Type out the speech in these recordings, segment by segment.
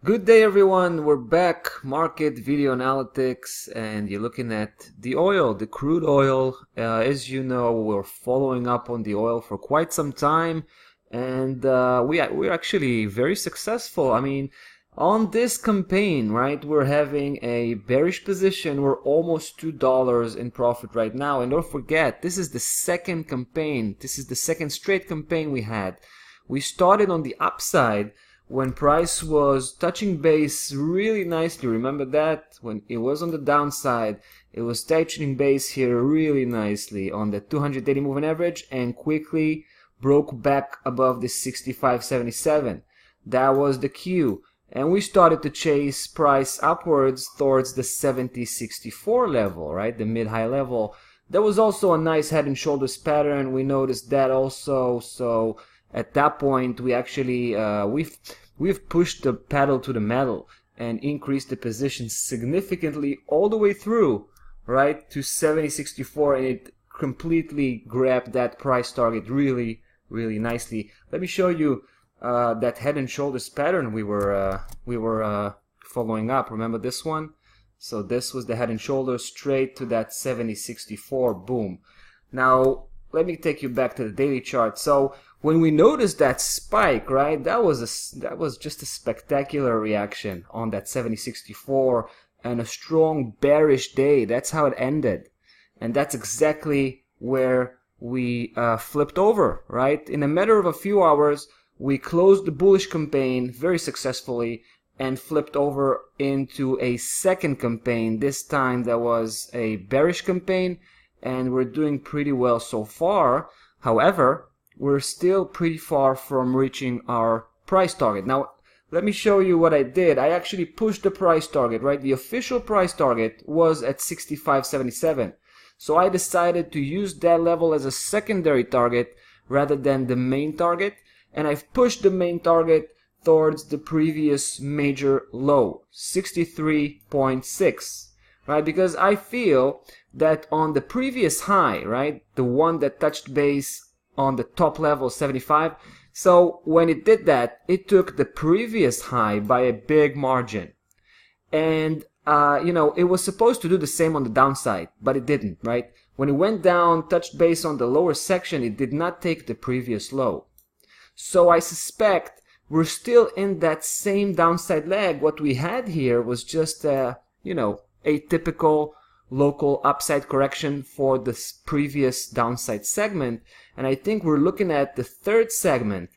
Good day everyone, we're back, market video analytics, and you're looking at the oil, the crude oil. As you know, we're following up on the oil for quite some time, and we're actually very successful. I mean, on this campaign, right, we're having a bearish position. We're almost $2 in profit right now, and don't forget, this is the second campaign. This is the second straight campaign we had. We started on the upside when price was touching base really nicely. Remember that? When it was on the downside, it was touching base here really nicely on the 200 daily moving average and quickly broke back above the 65.77. That was the cue. And we started to chase price upwards towards the 70.64 level, right? The mid-high level. There was also a nice head and shoulders pattern. We noticed that also. So at that point, we actually, we've pushed the pedal to the metal and increased the position significantly all the way through, right, to 70.64, and it completely grabbed that price target really, really nicely. Let me show you that head and shoulders pattern we were following up. Remember this one? So this was the head and shoulders straight to that 70.64. Boom. Now let me take you back to the daily chart. So when we noticed that spike, right, that was just a spectacular reaction on that 70.64 and a strong bearish day. That's how it ended, and that's exactly where we flipped over, right? In a matter of a few hours, we closed the bullish campaign very successfully and flipped over into a second campaign. This time that was a bearish campaign, and we're doing pretty well so far. However, we're still pretty far from reaching our price target. Now, let me show you what I did. I actually pushed the price target, right? The official price target was at 65.77. So I decided to use that level as a secondary target rather than the main target. And I've pushed the main target towards the previous major low, 63.6. Right, because I feel that on the previous high, right, the one that touched base on the top level, 75, so when it did that, it took the previous high by a big margin. And it was supposed to do the same on the downside, but it didn't, right? When it went down, touched base on the lower section, it did not take the previous low. So I suspect we're still in that same downside leg. What we had here was just a typical local upside correction for this previous downside segment, and I think we're looking at the third segment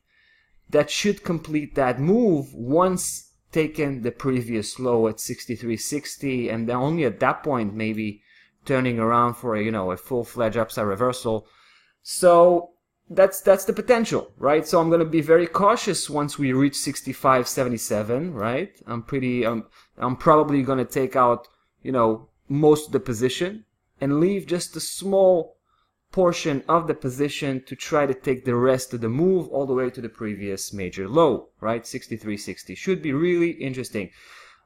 that should complete that move once taken the previous low at 63.60, and then only at that point maybe turning around for a full-fledged upside reversal. So that's the potential, right? So I'm going to be very cautious once we reach 65.77, right? I'm probably going to take out most of the position and leave just a small portion of the position to try to take the rest of the move all the way to the previous major low, right? 63.60 should be really interesting.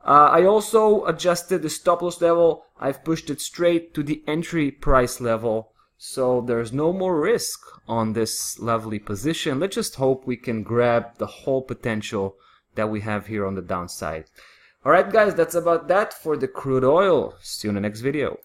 I also adjusted the stop loss level. I've pushed it straight to the entry price level, so there's no more risk on this lovely position. Let's just hope we can grab the whole potential that we have here on the downside. Alright guys, that's about that for the crude oil. See you in the next video.